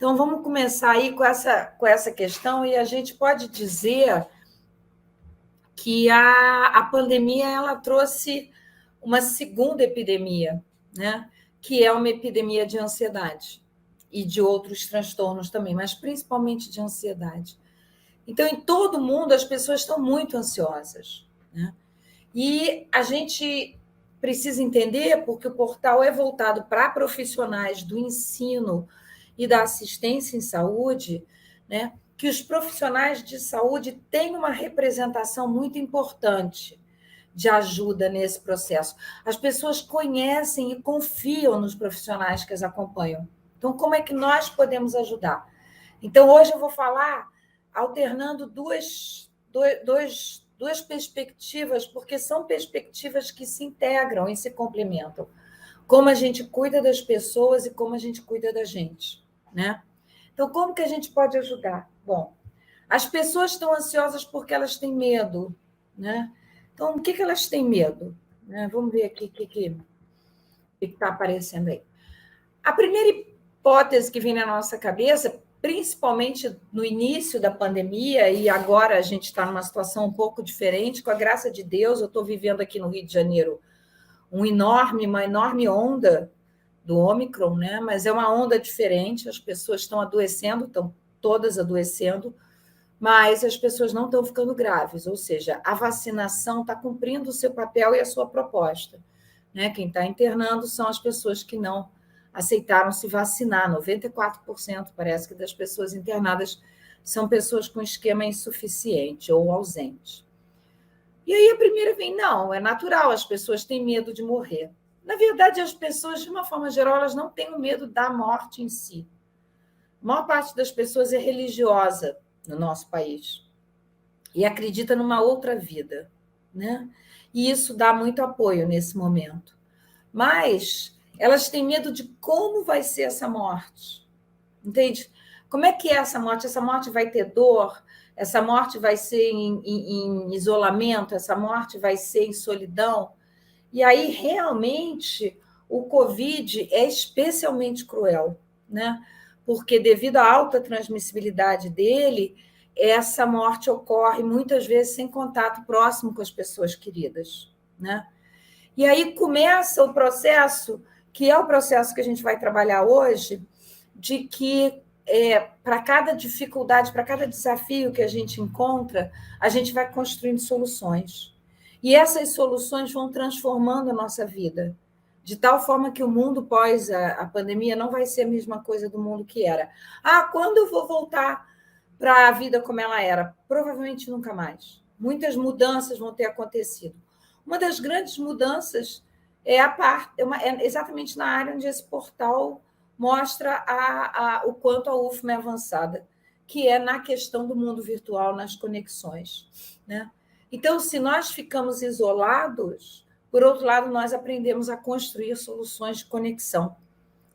Então, vamos começar aí com essa questão, e a gente pode dizer que a pandemia ela trouxe uma segunda epidemia, né? Que é uma epidemia de ansiedade e de outros transtornos também, mas principalmente de ansiedade. Então, em todo mundo, as pessoas estão muito ansiosas, né? E a gente precisa entender, porque o portal é voltado para profissionais do ensino e da assistência em saúde, né? Que os profissionais de saúde têm uma representação muito importante de ajuda nesse processo. As pessoas conhecem e confiam nos profissionais que as acompanham. Então, como é que nós podemos ajudar? Então, hoje eu vou falar alternando duas perspectivas, porque são perspectivas que se integram e se complementam. Como a gente cuida das pessoas e como a gente cuida da gente, né? Então, como que a gente pode ajudar? Bom, as pessoas estão ansiosas porque elas têm medo, né? Então, o que elas têm medo? Vamos ver aqui o que está aparecendo aí. A primeira hipótese que vem na nossa cabeça, principalmente no início da pandemia, e agora a gente está numa situação um pouco diferente, com a graça de Deus, eu estou vivendo aqui no Rio de Janeiro uma enorme onda do Ômicron, né? Mas é uma onda diferente, as pessoas estão adoecendo, estão todas adoecendo, mas as pessoas não estão ficando graves, ou seja, a vacinação está cumprindo o seu papel e a sua proposta, né? Quem está internando são as pessoas que não aceitaram se vacinar, 94% parece que das pessoas internadas são pessoas com esquema insuficiente ou ausente. E aí a primeira vem, não, é natural, as pessoas têm medo de morrer. Na verdade, as pessoas, de uma forma geral, elas não têm o medo da morte em si. A maior parte das pessoas é religiosa no nosso país e acredita numa outra vida, né? E isso dá muito apoio nesse momento. Mas elas têm medo de como vai ser essa morte, entende? Como é que é essa morte? Essa morte vai ter dor? Essa morte vai ser em isolamento? Essa morte vai ser em solidão? E aí, realmente, o Covid é especialmente cruel, né? Porque, devido à alta transmissibilidade dele, essa morte ocorre muitas vezes sem contato próximo com as pessoas queridas, né? E aí começa o processo, que é o processo que a gente vai trabalhar hoje, de que para cada dificuldade, para cada desafio que a gente encontra, a gente vai construindo soluções. E essas soluções vão transformando a nossa vida, de tal forma que o mundo pós a pandemia não vai ser a mesma coisa do mundo que era. Ah, quando eu vou voltar para a vida como ela era? Provavelmente nunca mais. Muitas mudanças vão ter acontecido. Uma das grandes mudanças é exatamente na área onde esse portal mostra o quanto a UFMA é avançada, que é na questão do mundo virtual, nas conexões, né? Então, se nós ficamos isolados, por outro lado, nós aprendemos a construir soluções de conexão.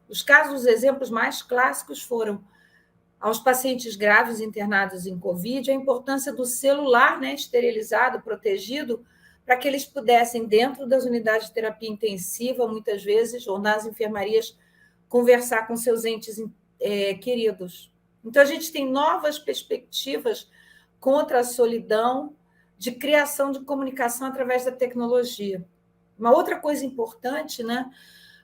Os exemplos mais clássicos foram aos pacientes graves internados em Covid, a importância do celular, né, esterilizado, protegido, para que eles pudessem, dentro das unidades de terapia intensiva, muitas vezes, ou nas enfermarias, conversar com seus entes queridos. Então, a gente tem novas perspectivas contra a solidão, de criação de comunicação através da tecnologia. Uma outra coisa importante, né,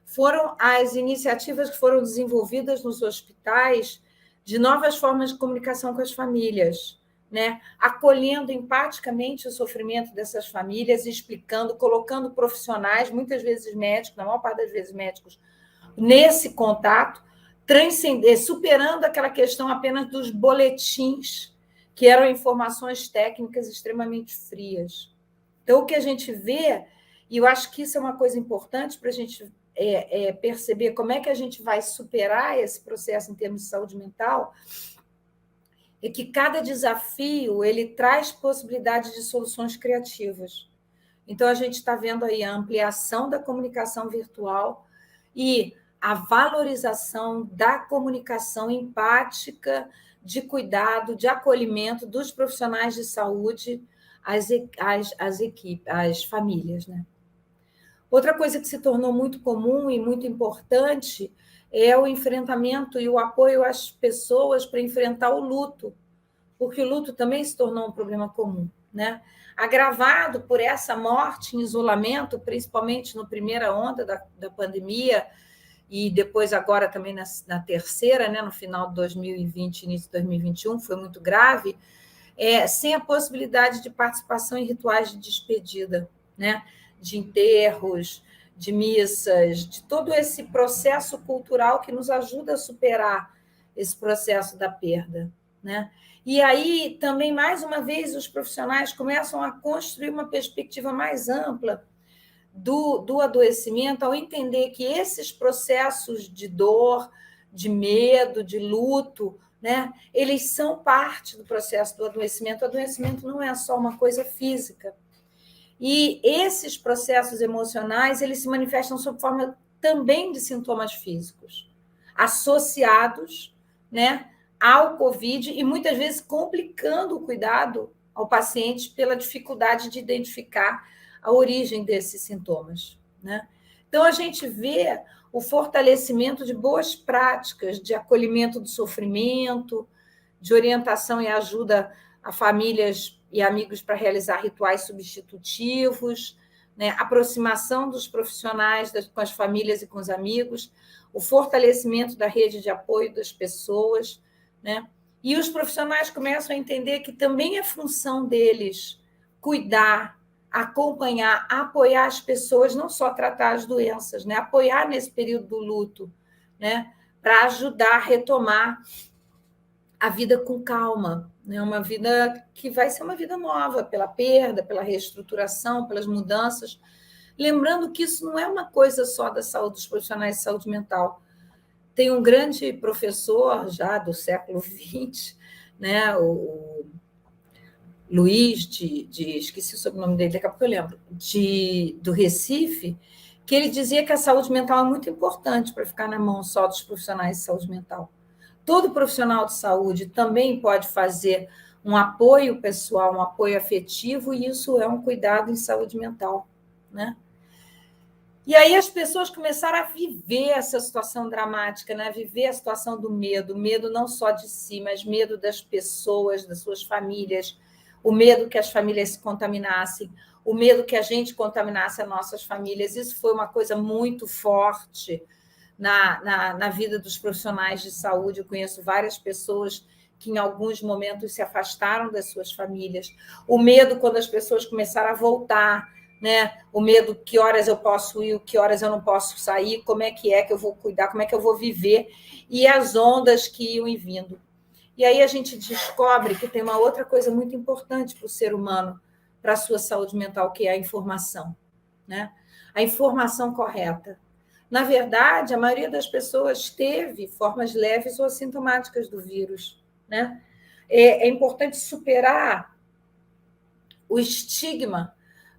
foram as iniciativas que foram desenvolvidas nos hospitais de novas formas de comunicação com as famílias, né? Acolhendo empaticamente o sofrimento dessas famílias, explicando, colocando profissionais, muitas vezes médicos, na maior parte das vezes médicos, nesse contato, superando aquela questão apenas dos boletins, que eram informações técnicas extremamente frias. Então, o que a gente vê, e eu acho que isso é uma coisa importante para a gente perceber como é que a gente vai superar esse processo em termos de saúde mental, é que cada desafio ele traz possibilidades de soluções criativas. Então, a gente está vendo aí a ampliação da comunicação virtual e a valorização da comunicação empática, de cuidado, de acolhimento dos profissionais de saúde às equipes, às famílias, né? Outra coisa que se tornou muito comum e muito importante é o enfrentamento e o apoio às pessoas para enfrentar o luto, porque o luto também se tornou um problema comum, né? Agravado por essa morte em isolamento, principalmente na primeira onda da pandemia, e depois agora também na terceira, né, no final de 2020, início de 2021, foi muito grave, sem a possibilidade de participação em rituais de despedida, né, de enterros, de missas, de todo esse processo cultural que nos ajuda a superar esse processo da perda, né? E aí, também, mais uma vez, os profissionais começam a construir uma perspectiva mais ampla do adoecimento, ao entender que esses processos de dor, de medo, de luto, né, eles são parte do processo do adoecimento. O adoecimento não é só uma coisa física. E esses processos emocionais, eles se manifestam sob forma também de sintomas físicos, associados, né, ao COVID e muitas vezes complicando o cuidado ao paciente pela dificuldade de identificar a origem desses sintomas, né? Então, a gente vê o fortalecimento de boas práticas de acolhimento do sofrimento, de orientação e ajuda a famílias e amigos para realizar rituais substitutivos, né? Aproximação dos profissionais com as famílias e com os amigos, o fortalecimento da rede de apoio das pessoas, né? E os profissionais começam a entender que também é função deles cuidar, acompanhar, apoiar as pessoas, não só tratar as doenças, né? Apoiar nesse período do luto, né? Para ajudar a retomar a vida com calma, né? Uma vida que vai ser uma vida nova, pela perda, pela reestruturação, pelas mudanças. Lembrando que isso não é uma coisa só da saúde, dos profissionais de saúde mental. Tem um grande professor já do século XX, né? O Luiz, esqueci o sobrenome dele, daqui a pouco eu lembro, do Recife, que ele dizia que a saúde mental é muito importante para ficar na mão só dos profissionais de saúde mental. Todo profissional de saúde também pode fazer um apoio pessoal, um apoio afetivo, e isso é um cuidado em saúde mental, né? E aí as pessoas começaram a viver essa situação dramática, né? Viver a situação do medo não só de si, mas medo das pessoas, das suas famílias, o medo que as famílias se contaminassem, o medo que a gente contaminasse as nossas famílias. Isso foi uma coisa muito forte na vida dos profissionais de saúde. Eu conheço várias pessoas que em alguns momentos se afastaram das suas famílias. O medo quando as pessoas começaram a voltar, né? O medo, que horas eu posso ir, que horas eu não posso sair, como é que eu vou cuidar, como é que eu vou viver, e as ondas que iam e vindo. E aí a gente descobre que tem uma outra coisa muito importante para o ser humano, para a sua saúde mental, que é a informação, né? A informação correta. Na verdade, a maioria das pessoas teve formas leves ou assintomáticas do vírus, né? É importante superar o estigma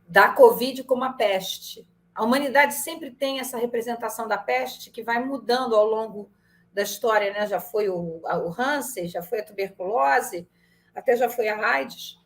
da Covid como a peste. A humanidade sempre tem essa representação da peste que vai mudando ao longo da história, né? Já foi o Hansen, já foi a tuberculose, até já foi a AIDS,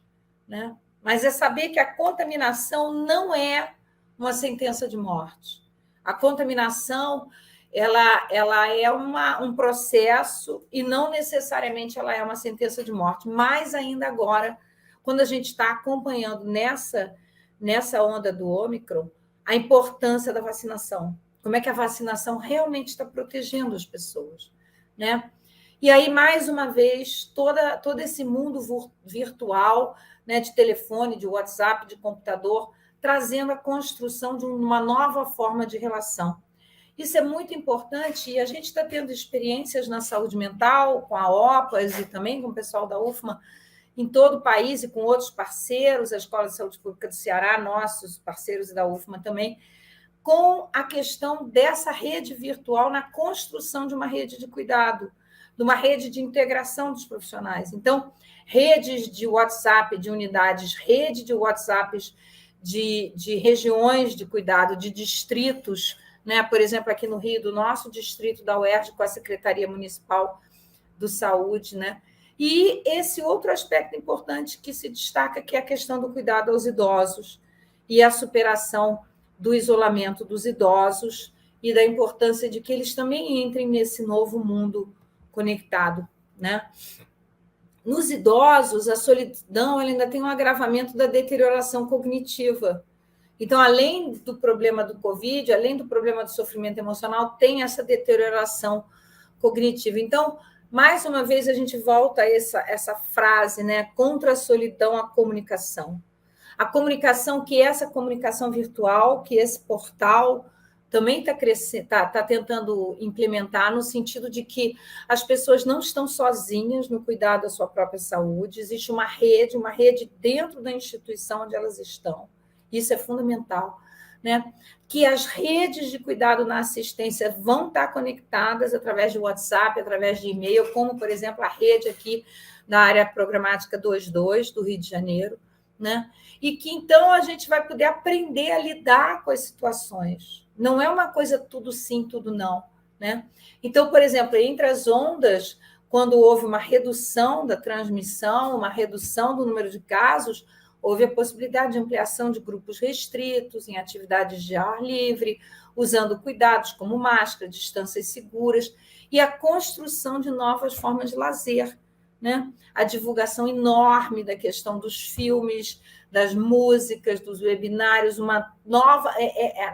né? Mas é saber que a contaminação não é uma sentença de morte. A contaminação ela é um processo e não necessariamente ela é uma sentença de morte. Mais ainda agora, quando a gente está acompanhando nessa onda do Ômicron, a importância da vacinação. Como é que a vacinação realmente está protegendo as pessoas, né? E aí, mais uma vez, todo esse mundo virtual, né, de telefone, de WhatsApp, de computador, trazendo a construção de uma nova forma de relação. Isso é muito importante e a gente está tendo experiências na saúde mental, com a OPAS e também com o pessoal da UFMA, em todo o país e com outros parceiros, a Escola de Saúde Pública do Ceará, nossos parceiros da UFMA também, com a questão dessa rede virtual na construção de uma rede de cuidado, de uma rede de integração dos profissionais. Então, redes de WhatsApp de unidades, rede de WhatsApps de regiões de cuidado, de distritos, né? Por exemplo, aqui no Rio, do nosso distrito da UERJ, com a Secretaria Municipal de Saúde, né? E esse outro aspecto importante que se destaca, que é a questão do cuidado aos idosos e a superação do isolamento dos idosos e da importância de que eles também entrem nesse novo mundo conectado, né? Nos idosos, a solidão ainda tem um agravamento da deterioração cognitiva. Então, além do problema do Covid, além do problema do sofrimento emocional, tem essa deterioração cognitiva. Então, mais uma vez, a gente volta a essa frase, né? Contra a solidão, a comunicação. A comunicação, que é essa comunicação virtual, que esse portal também tá tentando implementar, no sentido de que as pessoas não estão sozinhas no cuidado da sua própria saúde, existe uma rede dentro da instituição onde elas estão. Isso é fundamental, né? Que as redes de cuidado na assistência vão estar conectadas através de WhatsApp, através de e-mail, como, por exemplo, a rede aqui da área programática 22 do Rio de Janeiro, né? E que, então, a gente vai poder aprender a lidar com as situações. Não é uma coisa tudo sim, tudo não, né? Então, por exemplo, entre as ondas, quando houve uma redução da transmissão, uma redução do número de casos, houve a possibilidade de ampliação de grupos restritos, em atividades de ar livre, usando cuidados como máscara, distâncias seguras, e a construção de novas formas de lazer, né? A divulgação enorme da questão dos filmes, das músicas, dos webinários, uma nova.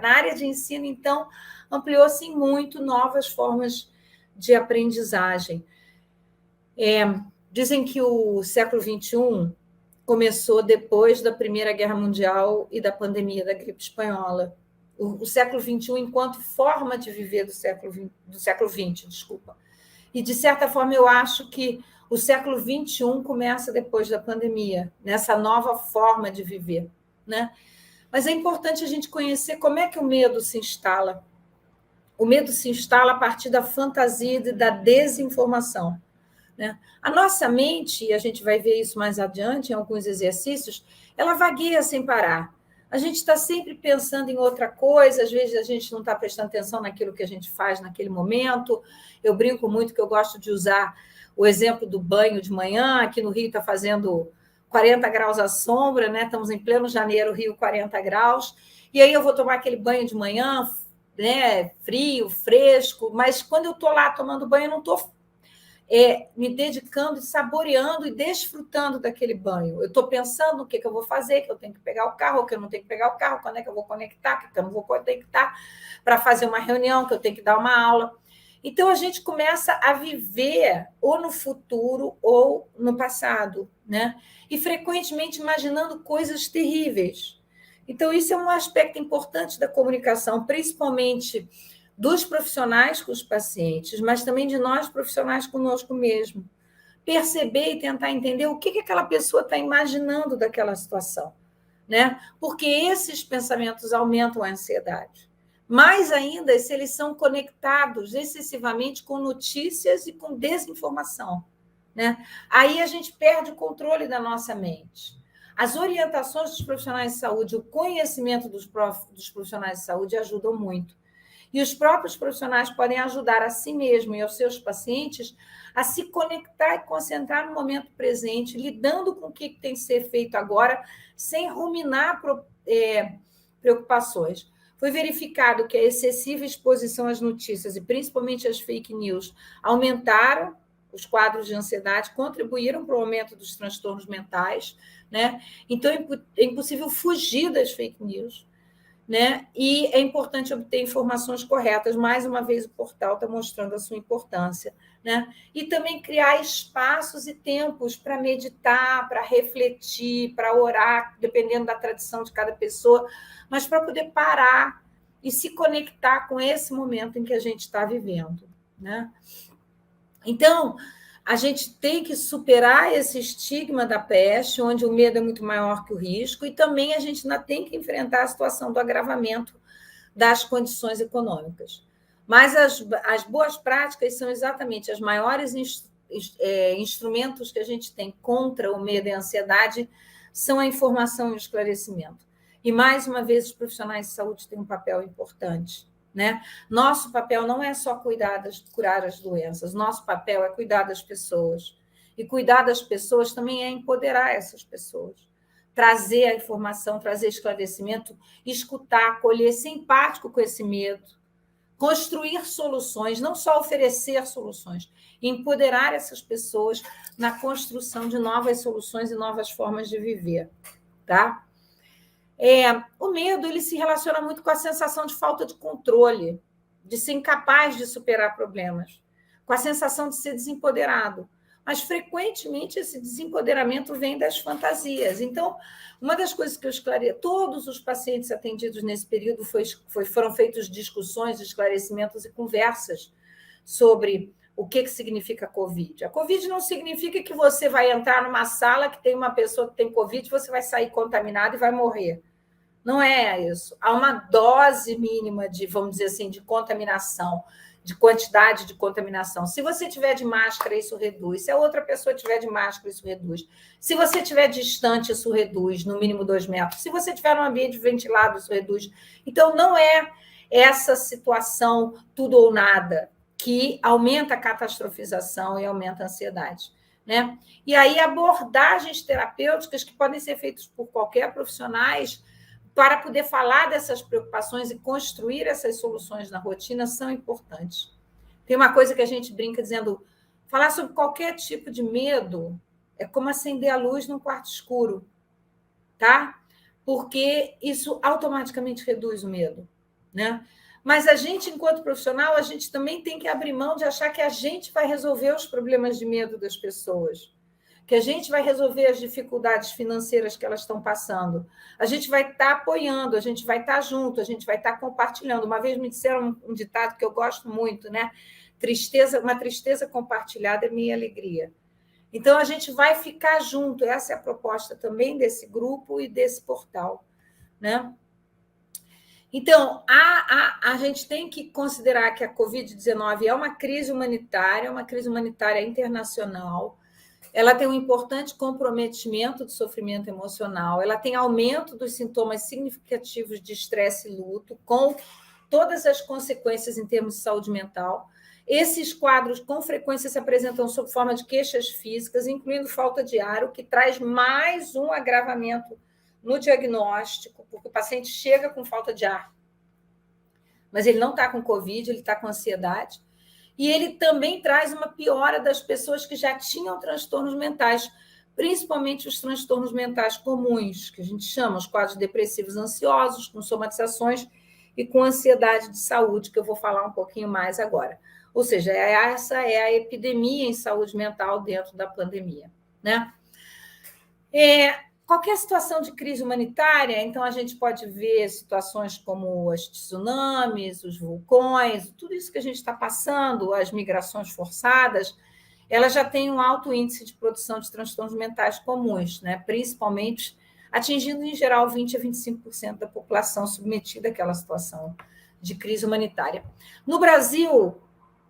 Na área de ensino, então, ampliou-se muito novas formas de aprendizagem. Dizem que o século XXI começou depois da Primeira Guerra Mundial e da pandemia da gripe espanhola. O século XXI enquanto forma de viver do século XX, desculpa. E, de certa forma, eu acho que o século XXI começa depois da pandemia, nessa nova forma de viver, né? Mas é importante a gente conhecer como é que o medo se instala. O medo se instala a partir da fantasia e da desinformação, né? A nossa mente, e a gente vai ver isso mais adiante em alguns exercícios, ela vagueia sem parar. A gente está sempre pensando em outra coisa, às vezes a gente não está prestando atenção naquilo que a gente faz naquele momento. Eu brinco muito que eu gosto de usar o exemplo do banho de manhã. Aqui no Rio está fazendo 40 graus à sombra, né? Estamos em pleno janeiro, Rio 40 graus. E aí eu vou tomar aquele banho de manhã, né? Frio, fresco, mas quando eu estou lá tomando banho, eu não estou me dedicando, saboreando e desfrutando daquele banho. Eu estou pensando no que eu vou fazer, que eu tenho que pegar o carro, que eu não tenho que pegar o carro, quando é que eu vou conectar, que eu não vou conectar para fazer uma reunião, que eu tenho que dar uma aula. Então, a gente começa a viver ou no futuro ou no passado, né? E frequentemente imaginando coisas terríveis. Então, isso é um aspecto importante da comunicação, principalmente dos profissionais com os pacientes, mas também de nós profissionais conosco mesmo. Perceber e tentar entender o que aquela pessoa está imaginando daquela situação, né? Porque esses pensamentos aumentam a ansiedade. Mais ainda se eles são conectados excessivamente com notícias e com desinformação, né? Aí a gente perde o controle da nossa mente. As orientações dos profissionais de saúde, o conhecimento dos profissionais de saúde ajudam muito. E os próprios profissionais podem ajudar a si mesmo e aos seus pacientes a se conectar e concentrar no momento presente, lidando com o que tem que ser feito agora, sem ruminar preocupações. Foi verificado que a excessiva exposição às notícias, e principalmente às fake news, aumentaram os quadros de ansiedade, contribuíram para o aumento dos transtornos mentais, né? Então, é impossível fugir das fake news, né? E é importante obter informações corretas. Mais uma vez, o portal está mostrando a sua importância, né? E também criar espaços e tempos para meditar, para refletir, para orar, dependendo da tradição de cada pessoa, mas para poder parar e se conectar com esse momento em que a gente está vivendo, né? Então, a gente tem que superar esse estigma da peste, onde o medo é muito maior que o risco, e também a gente ainda tem que enfrentar a situação do agravamento das condições econômicas. Mas as boas práticas são exatamente as maiores instrumentos que a gente tem contra o medo e a ansiedade, são a informação e o esclarecimento. E, mais uma vez, os profissionais de saúde têm um papel importante, né? Nosso papel não é só curar as doenças, nosso papel é cuidar das pessoas. E cuidar das pessoas também é empoderar essas pessoas. Trazer a informação, trazer esclarecimento, escutar, acolher, ser empático com esse medo, construir soluções, não só oferecer soluções, empoderar essas pessoas na construção de novas soluções e novas formas de viver, tá? O medo ele se relaciona muito com a sensação de falta de controle, de ser incapaz de superar problemas, com a sensação de ser desempoderado. Mas, frequentemente, esse desempoderamento vem das fantasias. Então, uma das coisas que eu esclareço, todos os pacientes atendidos nesse período foram feitas discussões, esclarecimentos e conversas sobre o que significa Covid. A Covid não significa que você vai entrar numa sala que tem uma pessoa que tem Covid, você vai sair contaminado e vai morrer. Não é isso. Há uma dose mínima de, vamos dizer assim, de contaminação, de quantidade de contaminação. Se você tiver de máscara, isso reduz. Se a outra pessoa tiver de máscara, isso reduz. Se você tiver distante, isso reduz, no mínimo 2 metros. Se você tiver num ambiente ventilado, isso reduz. Então, não é essa situação tudo ou nada que aumenta a catastrofização e aumenta a ansiedade, né? E aí, abordagens terapêuticas que podem ser feitas por qualquer profissionais para poder falar dessas preocupações e construir essas soluções na rotina são importantes. Tem uma coisa que a gente brinca dizendo, falar sobre qualquer tipo de medo é como acender a luz num quarto escuro, tá? Porque isso automaticamente reduz o medo, né? Mas a gente, enquanto profissional, a gente também tem que abrir mão de achar que a gente vai resolver os problemas de medo das pessoas, que a gente vai resolver as dificuldades financeiras que elas estão passando. A gente vai estar apoiando, a gente vai estar junto, a gente vai estar compartilhando. Uma vez me disseram um ditado que eu gosto muito, né? Uma tristeza compartilhada é minha alegria. Então, a gente vai ficar junto. Essa é a proposta também desse grupo e desse portal, né? Então, a gente tem que considerar que a Covid-19 é uma crise humanitária internacional. Ela tem um importante comprometimento do sofrimento emocional, ela tem aumento dos sintomas significativos de estresse e luto, com todas as consequências em termos de saúde mental. Esses quadros, com frequência, se apresentam sob forma de queixas físicas, incluindo falta de ar, o que traz mais um agravamento no diagnóstico, porque o paciente chega com falta de ar, mas ele não está com Covid, ele está com ansiedade. E ele também traz uma piora das pessoas que já tinham transtornos mentais, principalmente os transtornos mentais comuns, que a gente chama os quadros depressivos ansiosos, com somatizações e com ansiedade de saúde, que eu vou falar um pouquinho mais agora. Ou seja, essa é a epidemia em saúde mental dentro da pandemia, né? Qualquer situação de crise humanitária, então a gente pode ver situações como os tsunamis, os vulcões, tudo isso que a gente está passando, as migrações forçadas, ela já tem um alto índice de produção de transtornos mentais comuns, né? Principalmente atingindo, em geral, 20% a 25% da população submetida àquela situação de crise humanitária. No Brasil,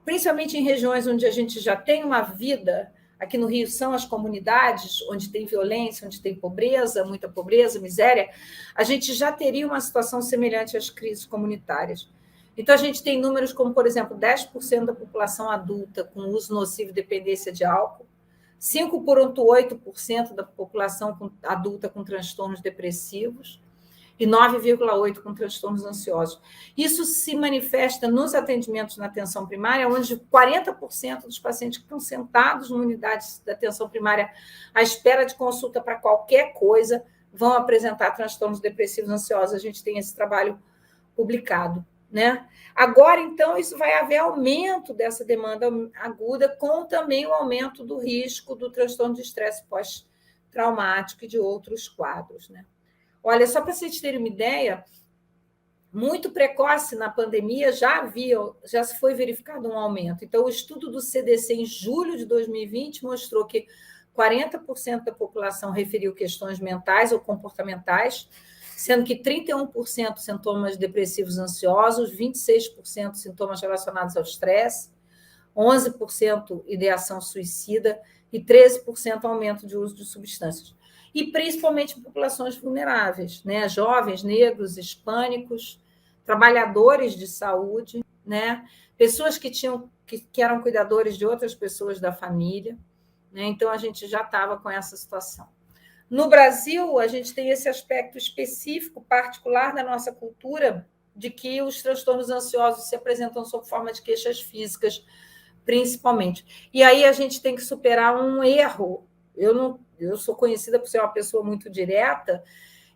principalmente em regiões onde a gente já tem uma vida. Aqui no Rio são as comunidades onde tem violência, onde tem pobreza, muita pobreza, miséria, a gente já teria uma situação semelhante às crises comunitárias. Então, a gente tem números como, por exemplo, 10% da população adulta com uso nocivo e dependência de álcool, 5,8% da população adulta com transtornos depressivos, e 9,8% com transtornos ansiosos. Isso se manifesta nos atendimentos na atenção primária, onde 40% dos pacientes que estão sentados em unidades da atenção primária à espera de consulta para qualquer coisa vão apresentar transtornos depressivos ansiosos. A gente tem esse trabalho publicado, né? Agora, então, isso vai haver aumento dessa demanda aguda, com também o aumento do risco do transtorno de estresse pós-traumático e de outros quadros, né? Olha, só para vocês terem uma ideia, muito precoce na pandemia já se foi verificado um aumento. Então, o estudo do CDC em julho de 2020 mostrou que 40% da população referiu questões mentais ou comportamentais, sendo que 31% sintomas depressivos ansiosos, 26% sintomas relacionados ao estresse, 11% ideação suicida e 13% aumento de uso de substâncias. E principalmente em populações vulneráveis, né? Jovens, negros, hispânicos, trabalhadores de saúde, né? Pessoas que eram cuidadores de outras pessoas da família, né? Então, a gente já estava com essa situação. No Brasil, a gente tem esse aspecto específico, particular da nossa cultura, de que os transtornos ansiosos se apresentam sob forma de queixas físicas, principalmente. E aí a gente tem que superar um erro. Eu sou conhecida por ser uma pessoa muito direta,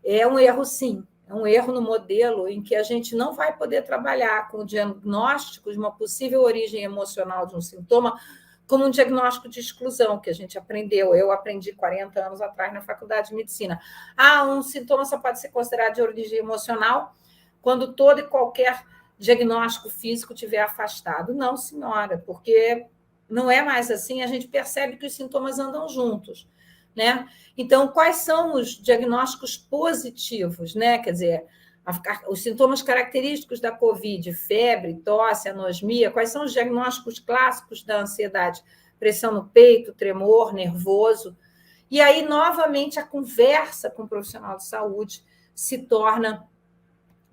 é um erro, sim. É um erro no modelo em que a gente não vai poder trabalhar com o diagnóstico de uma possível origem emocional de um sintoma como um diagnóstico de exclusão, que a gente aprendeu. Eu aprendi 40 anos atrás na faculdade de medicina. Um sintoma só pode ser considerado de origem emocional quando todo e qualquer diagnóstico físico estiver afastado. Não, senhora, porque não é mais assim, a gente percebe que os sintomas andam juntos, né? Então, quais são os diagnósticos positivos, né? Quer dizer, os sintomas característicos da COVID, febre, tosse, anosmia, quais são os diagnósticos clássicos da ansiedade? Pressão no peito, tremor, nervoso. E aí, novamente, a conversa com o profissional de saúde se torna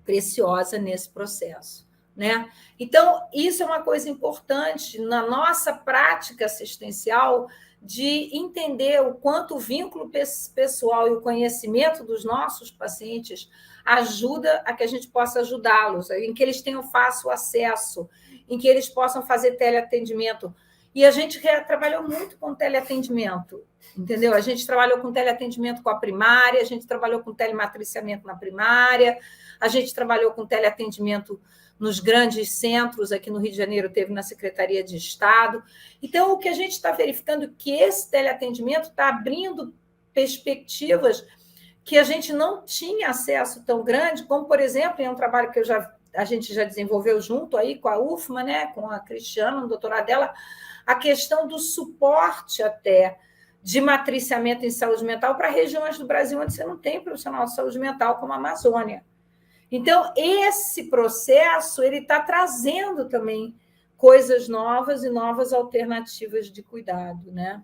preciosa nesse processo, né? Então, isso é uma coisa importante na nossa prática assistencial, de entender o quanto o vínculo pessoal e o conhecimento dos nossos pacientes ajuda a que a gente possa ajudá-los, em que eles tenham fácil acesso, em que eles possam fazer teleatendimento. E a gente trabalhou muito com teleatendimento, entendeu? A gente trabalhou com teleatendimento com a primária, a gente trabalhou com telematriciamento na primária, a gente trabalhou com teleatendimento nos grandes centros, aqui no Rio de Janeiro teve na Secretaria de Estado. Então, o que a gente está verificando é que esse teleatendimento está abrindo perspectivas que a gente não tinha acesso tão grande, como, por exemplo, em um trabalho que a gente já desenvolveu junto aí com a UFMA, né, com a Cristiana, no doutorado dela, a questão do suporte até de matriciamento em saúde mental para regiões do Brasil onde você não tem profissional de saúde mental, como a Amazônia. Então, esse processo ele está trazendo também coisas novas e novas alternativas de cuidado, né?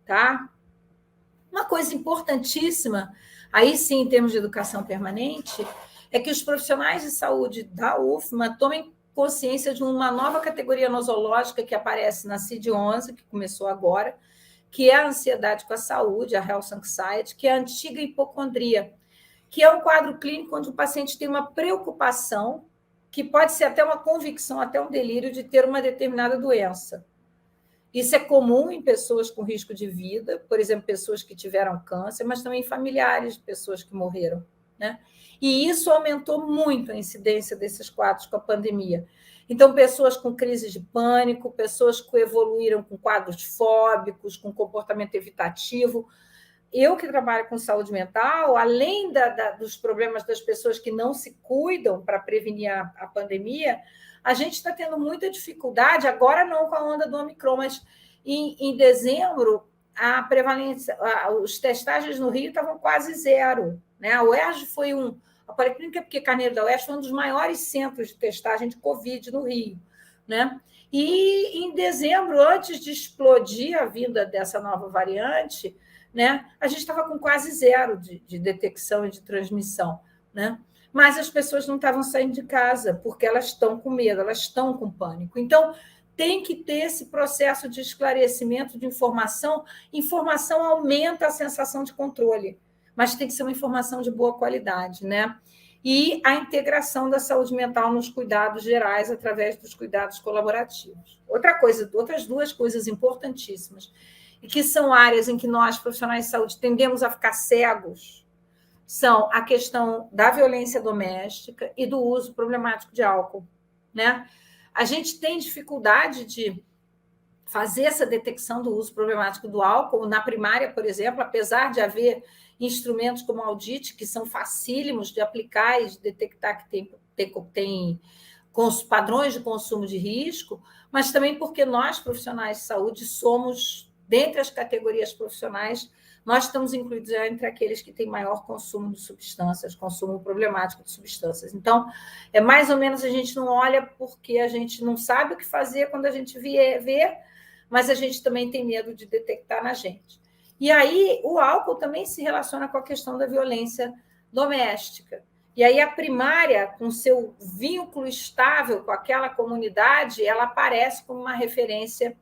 Tá? Uma coisa importantíssima, aí sim, em termos de educação permanente, é que os profissionais de saúde da UFMA tomem consciência de uma nova categoria nosológica que aparece na CID-11, que começou agora, que é a ansiedade com a saúde, a Health Anxiety, que é a antiga hipocondria, que é um quadro clínico onde o paciente tem uma preocupação, que pode ser até uma convicção, até um delírio de ter uma determinada doença. Isso é comum em pessoas com risco de vida, por exemplo, pessoas que tiveram câncer, mas também familiares de pessoas que morreram, né? E isso aumentou muito a incidência desses quadros com a pandemia. Então, pessoas com crise de pânico, pessoas que evoluíram com quadros fóbicos, com comportamento evitativo. Eu que trabalho com saúde mental, além dos problemas das pessoas que não se cuidam para prevenir a pandemia, a gente está tendo muita dificuldade, agora não com a onda do Omicron, mas em dezembro, a prevalência, os testagens no Rio estavam quase zero, né? A UERJ foi a Policlínica Piquet Carneiro da UERJ foi um dos maiores centros de testagem de Covid no Rio, né? E em dezembro, antes de explodir a vinda dessa nova variante, né, a gente estava com quase zero de detecção e de transmissão, né? Mas as pessoas não estavam saindo de casa porque elas estão com medo, elas estão com pânico. Então, tem que ter esse processo de esclarecimento de informação. Informação aumenta a sensação de controle, mas tem que ser uma informação de boa qualidade, né? E a integração da saúde mental nos cuidados gerais através dos cuidados colaborativos. Outras duas coisas importantíssimas, e que são áreas em que nós, profissionais de saúde, tendemos a ficar cegos, são a questão da violência doméstica e do uso problemático de álcool, né? A gente tem dificuldade de fazer essa detecção do uso problemático do álcool na primária, por exemplo, apesar de haver instrumentos como a Audit, que são facílimos de aplicar e de detectar que tem padrões de consumo de risco, mas também porque nós, profissionais de saúde, somos, dentre as categorias profissionais, nós estamos incluídos entre aqueles que têm maior consumo de substâncias, consumo problemático de substâncias. Então, é mais ou menos, a gente não olha porque a gente não sabe o que fazer quando a gente vê, mas a gente também tem medo de detectar na gente. E aí, o álcool também se relaciona com a questão da violência doméstica. E aí, a primária, com seu vínculo estável com aquela comunidade, ela aparece como uma referência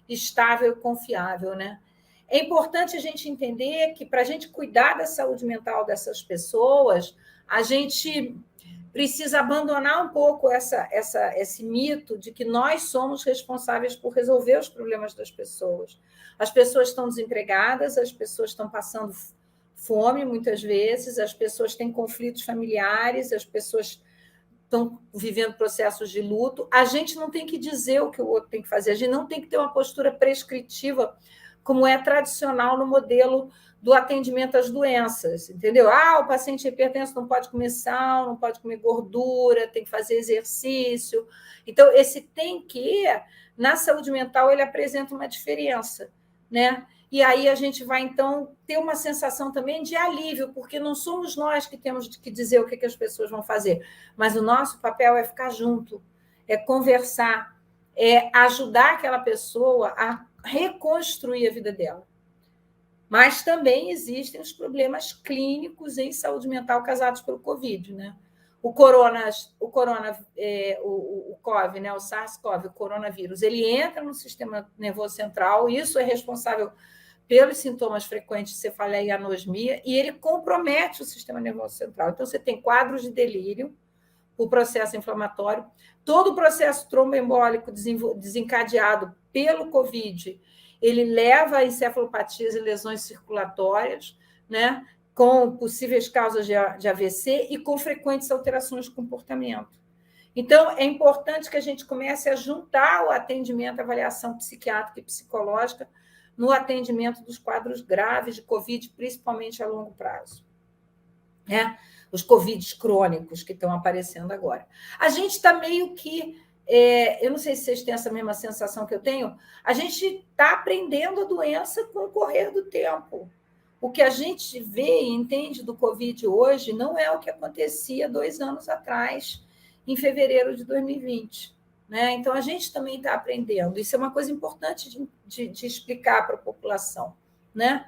estável e confiável, né? É importante a gente entender que, para a gente cuidar da saúde mental dessas pessoas, a gente precisa abandonar um pouco esse mito de que nós somos responsáveis por resolver os problemas das pessoas. As pessoas estão desempregadas, as pessoas estão passando fome, muitas vezes, as pessoas têm conflitos familiares, as pessoas estão vivendo processos de luto. A gente não tem que dizer o que o outro tem que fazer, a gente não tem que ter uma postura prescritiva, como é tradicional no modelo do atendimento às doenças, entendeu? O paciente hipertenso não pode comer sal, não pode comer gordura, tem que fazer exercício. Então, esse tem que, na saúde mental, ele apresenta uma diferença, né? E aí a gente vai, então, ter uma sensação também de alívio, porque não somos nós que temos que dizer o que as pessoas vão fazer, mas o nosso papel é ficar junto, é conversar, é ajudar aquela pessoa a reconstruir a vida dela. Mas também existem os problemas clínicos em saúde mental causados pelo Covid, né? O COVID, né? O SARS-CoV, o coronavírus, ele entra no sistema nervoso central, isso é responsável pelos sintomas frequentes de cefaleia e anosmia, e ele compromete o sistema nervoso central. Então, você tem quadros de delírio, o processo inflamatório, todo o processo tromboembólico desencadeado pelo COVID, ele leva a encefalopatias e lesões circulatórias, né, com possíveis causas de AVC e com frequentes alterações de comportamento. Então, é importante que a gente comece a juntar o atendimento, a avaliação psiquiátrica e psicológica no atendimento dos quadros graves de COVID, principalmente a longo prazo, né? Os Covids crônicos que estão aparecendo agora. A gente está meio que... eu não sei se vocês têm essa mesma sensação que eu tenho, a gente está aprendendo a doença com o correr do tempo. O que a gente vê e entende do Covid hoje não é o que acontecia 2 anos atrás, em fevereiro de 2020. Né? Então, a gente também está aprendendo. Isso é uma coisa importante de explicar para a população. Né?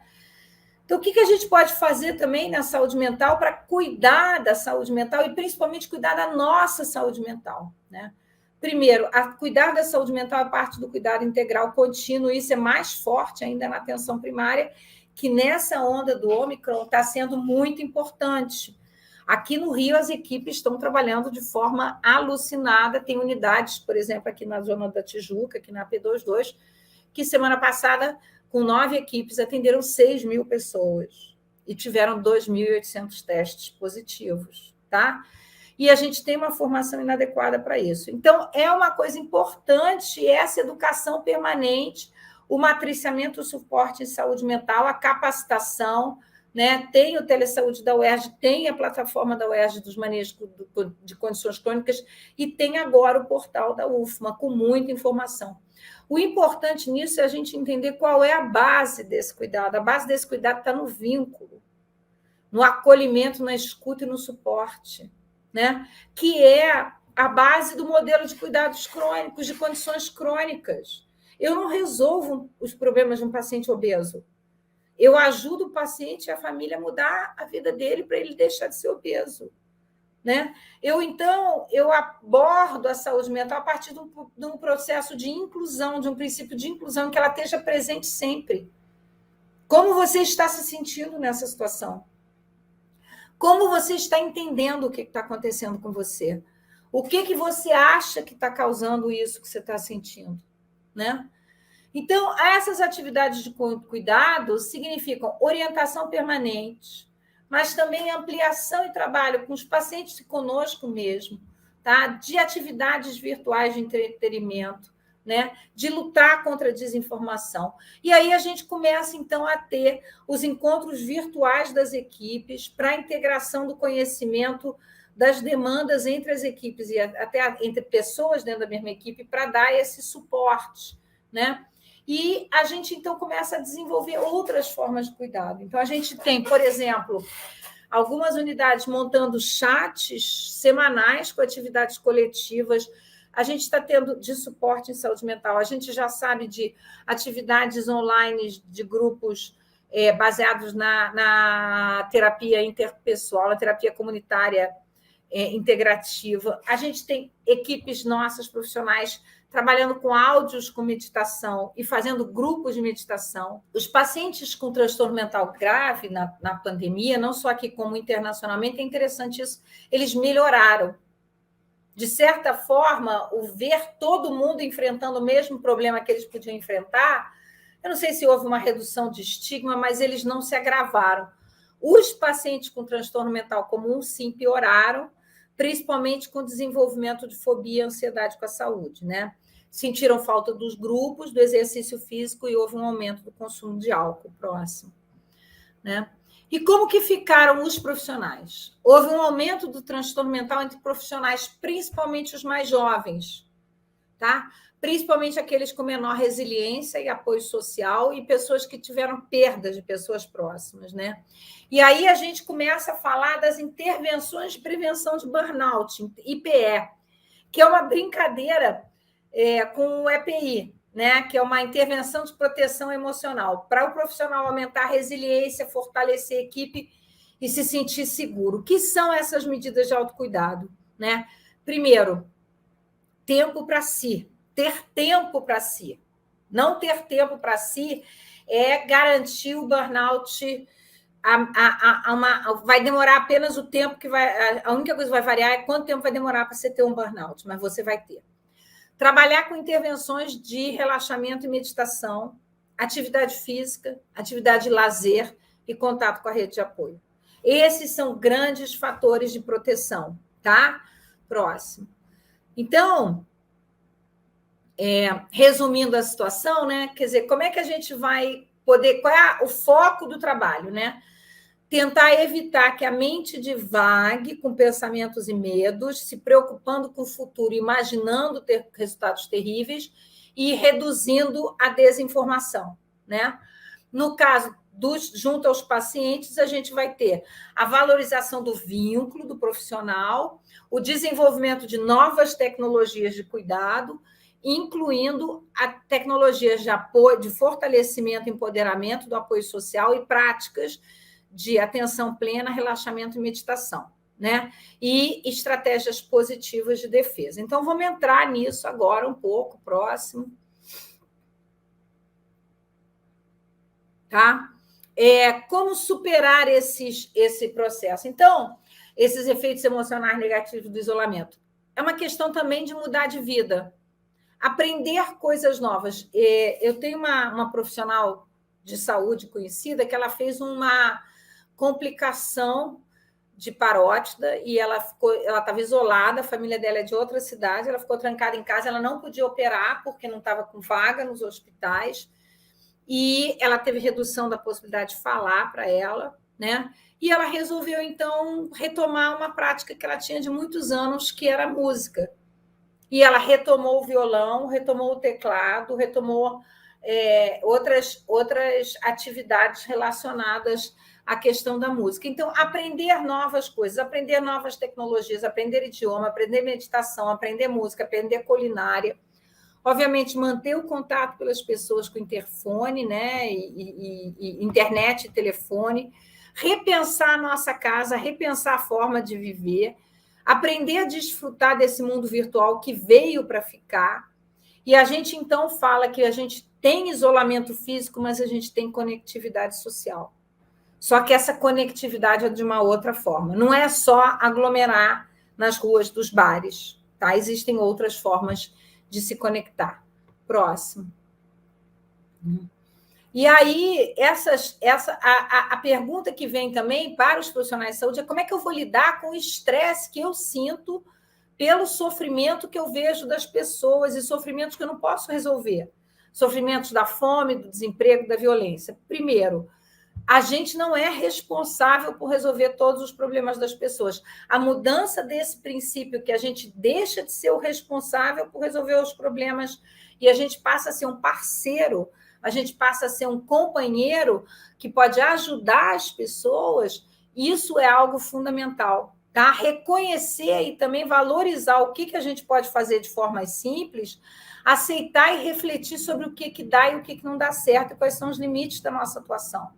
Então, o que a gente pode fazer também na saúde mental para cuidar da saúde mental e, principalmente, cuidar da nossa saúde mental? Né? Primeiro, cuidar da saúde mental é parte do cuidado integral contínuo, isso é mais forte ainda na atenção primária, que nessa onda do Ômicron está sendo muito importante. Aqui no Rio, as equipes estão trabalhando de forma alucinada, tem unidades, por exemplo, aqui na Zona da Tijuca, aqui na P22, que semana passada, com 9 equipes, atenderam 6.000 pessoas e tiveram 2.800 testes positivos, tá? E a gente tem uma formação inadequada para isso. Então, é uma coisa importante essa educação permanente, o matriciamento, o suporte em saúde mental, a capacitação, né? Tem o Telesaúde da UERJ, tem a plataforma da UERJ dos manejos de condições crônicas e tem agora o portal da UFMA, com muita informação. O importante nisso é a gente entender qual é a base desse cuidado. A base desse cuidado está no vínculo, no acolhimento, na escuta e no suporte, né? Que é a base do modelo de cuidados crônicos, de condições crônicas. Eu não resolvo os problemas de um paciente obeso. Eu ajudo o paciente e a família a mudar a vida dele para ele deixar de ser obeso. Né? Eu abordo a saúde mental a partir de um processo de inclusão, de um princípio de inclusão, que ela esteja presente sempre. Como você está se sentindo nessa situação? Como você está entendendo o que está acontecendo com você? O que você acha que está causando isso que você está sentindo? Né? Então, essas atividades de cuidado significam orientação permanente, mas também ampliação e trabalho com os pacientes e conosco mesmo, tá? De atividades virtuais de entretenimento, né? De lutar contra a desinformação. E aí a gente começa, então, a ter os encontros virtuais das equipes para a integração do conhecimento das demandas entre as equipes e até entre pessoas dentro da mesma equipe para dar esse suporte, né? E a gente, então, começa a desenvolver outras formas de cuidado. Então, a gente tem, por exemplo, algumas unidades montando chats semanais com atividades coletivas. A gente está tendo de suporte em saúde mental. A gente já sabe de atividades online de grupos baseados na terapia interpessoal, na terapia comunitária integrativa. A gente tem equipes nossas profissionais trabalhando com áudios com meditação e fazendo grupos de meditação. Os pacientes com transtorno mental grave na pandemia, não só aqui como internacionalmente, é interessante isso, eles melhoraram. De certa forma, o ver todo mundo enfrentando o mesmo problema que eles podiam enfrentar, eu não sei se houve uma redução de estigma, mas eles não se agravaram. Os pacientes com transtorno mental comum, sim, pioraram, principalmente com o desenvolvimento de fobia e ansiedade com a saúde, né? Sentiram falta dos grupos, do exercício físico e houve um aumento do consumo de álcool próximo, né? E como que ficaram os profissionais? Houve um aumento do transtorno mental entre profissionais, principalmente os mais jovens, tá? Principalmente aqueles com menor resiliência e apoio social e pessoas que tiveram perdas de pessoas próximas, né? E aí a gente começa a falar das intervenções de prevenção de burnout, IPE, que é uma brincadeira com o EPI, né? Que é uma intervenção de proteção emocional, para o profissional aumentar a resiliência, fortalecer a equipe e se sentir seguro. O que são essas medidas de autocuidado, né? Primeiro, tempo para si. Ter tempo para si. Não ter tempo para si é garantir o burnout. Vai demorar apenas o tempo que vai. A única coisa que vai variar é quanto tempo vai demorar para você ter um burnout, mas você vai ter. Trabalhar com intervenções de relaxamento e meditação, atividade física, atividade de lazer e contato com a rede de apoio. Esses são grandes fatores de proteção, tá? Próximo. Então, resumindo a situação, né? Quer dizer, como é que a gente vai poder... Qual é o foco do trabalho, né? Tentar evitar que a mente divague com pensamentos e medos, se preocupando com o futuro, imaginando ter resultados terríveis e reduzindo a desinformação, né? No caso junto aos pacientes, a gente vai ter a valorização do vínculo do profissional, o desenvolvimento de novas tecnologias de cuidado, incluindo a tecnologias de apoio, de fortalecimento e empoderamento do apoio social e práticas de atenção plena, relaxamento e meditação, né? E estratégias positivas de defesa. Então, vamos entrar nisso agora um pouco, próximo. Tá? Como superar esse processo? Então, esses efeitos emocionais negativos do isolamento. É uma questão também de mudar de vida. Aprender coisas novas. Eu tenho uma profissional de saúde conhecida que ela fez uma complicação de parótida e ela estava isolada, a família dela é de outra cidade, ela ficou trancada em casa, ela não podia operar porque não estava com vaga nos hospitais e ela teve redução da possibilidade de falar para ela, né? E ela resolveu, então, retomar uma prática que ela tinha de muitos anos, que era a música. E ela retomou o violão, retomou o teclado, retomou outras atividades relacionadas à questão da música. Então, aprender novas coisas, aprender novas tecnologias, aprender idioma, aprender meditação, aprender música, aprender culinária. Obviamente, manter o contato pelas pessoas com interfone, né? e internet e telefone. Repensar a nossa casa, repensar a forma de viver, aprender a desfrutar desse mundo virtual que veio para ficar. E a gente, então, fala que a gente tem isolamento físico, mas a gente tem conectividade social. Só que essa conectividade é de uma outra forma. Não é só aglomerar nas ruas dos bares, tá? Existem outras formas de se conectar. Próximo. E aí, a pergunta que vem também para os profissionais de saúde é como é que eu vou lidar com o estresse que eu sinto pelo sofrimento que eu vejo das pessoas e sofrimentos que eu não posso resolver. Sofrimentos da fome, do desemprego, da violência. Primeiro, a gente não é responsável por resolver todos os problemas das pessoas. A mudança desse princípio que a gente deixa de ser o responsável por resolver os problemas e a gente passa a ser um parceiro, a gente passa a ser um companheiro que pode ajudar as pessoas, isso é algo fundamental. Tá? Reconhecer e também valorizar o que a gente pode fazer de forma simples, aceitar e refletir sobre o que dá e o que não dá certo, e quais são os limites da nossa atuação.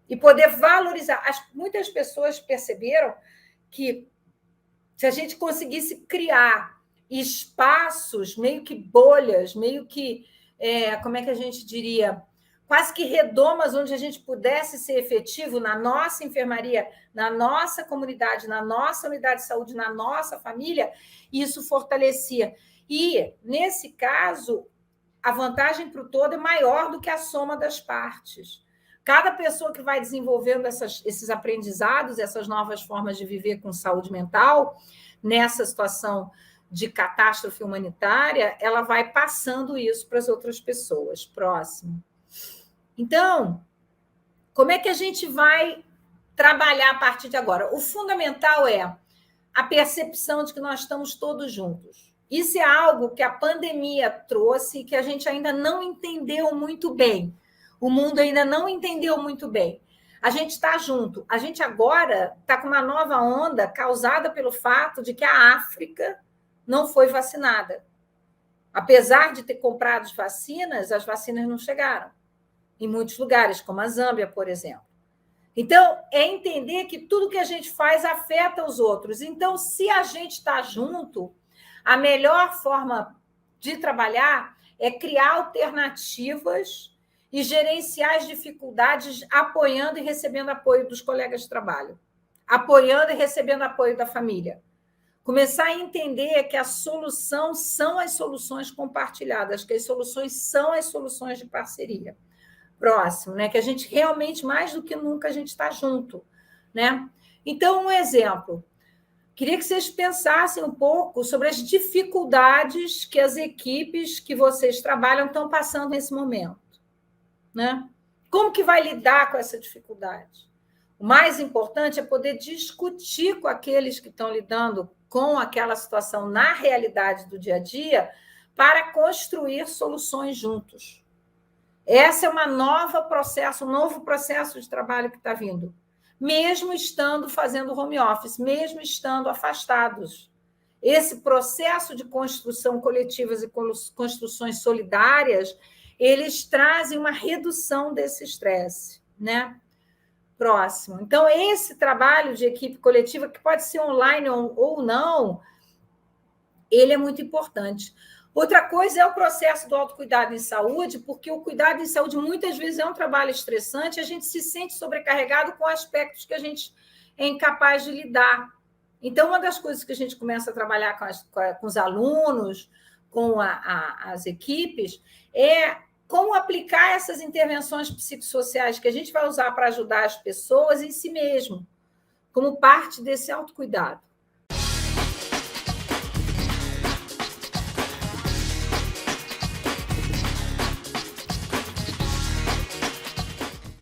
E poder valorizar. Muitas pessoas perceberam que se a gente conseguisse criar espaços, meio que bolhas, meio que, como é que a gente diria, quase que redomas, onde a gente pudesse ser efetivo na nossa enfermaria, na nossa comunidade, na nossa unidade de saúde, na nossa família, isso fortalecia. E, nesse caso, a vantagem para o todo é maior do que a soma das partes. Cada pessoa que vai desenvolvendo esses aprendizados, essas novas formas de viver com saúde mental, nessa situação de catástrofe humanitária, ela vai passando isso para as outras pessoas. Próximo. Então, como é que a gente vai trabalhar a partir de agora? O fundamental é a percepção de que nós estamos todos juntos. Isso é algo que a pandemia trouxe e que a gente ainda não entendeu muito bem. O mundo ainda não entendeu muito bem. A gente está junto. A gente agora está com uma nova onda causada pelo fato de que a África não foi vacinada. Apesar de ter comprado vacinas, as vacinas não chegaram em muitos lugares, como a Zâmbia, por exemplo. Então, é entender que tudo que a gente faz afeta os outros. Então, se a gente está junto, a melhor forma de trabalhar é criar alternativas e gerenciar as dificuldades, apoiando e recebendo apoio dos colegas de trabalho, apoiando e recebendo apoio da família. Começar a entender que a solução são as soluções compartilhadas, que as soluções são as soluções de parceria. Próximo, né? Que a gente realmente, mais do que nunca, a gente está junto, né? Então, um exemplo. Queria que vocês pensassem um pouco sobre as dificuldades que as equipes que vocês trabalham estão passando nesse momento, né? Como que vai lidar com essa dificuldade? O mais importante é poder discutir com aqueles que estão lidando com aquela situação na realidade do dia a dia para construir soluções juntos. Essa é um novo processo de trabalho que está vindo, mesmo estando fazendo home office, mesmo estando afastados. Esse processo de construção coletivas e construções solidárias, eles trazem uma redução desse estresse, né? Próximo. Então, esse trabalho de equipe coletiva, que pode ser online ou não, ele é muito importante. Outra coisa é o processo do autocuidado em saúde, porque o cuidado em saúde muitas vezes é um trabalho estressante, a gente se sente sobrecarregado com aspectos que a gente é incapaz de lidar. Então, uma das coisas que a gente começa a trabalhar com os alunos, com as equipes, é como aplicar essas intervenções psicossociais que a gente vai usar para ajudar as pessoas em si mesmo, como parte desse autocuidado.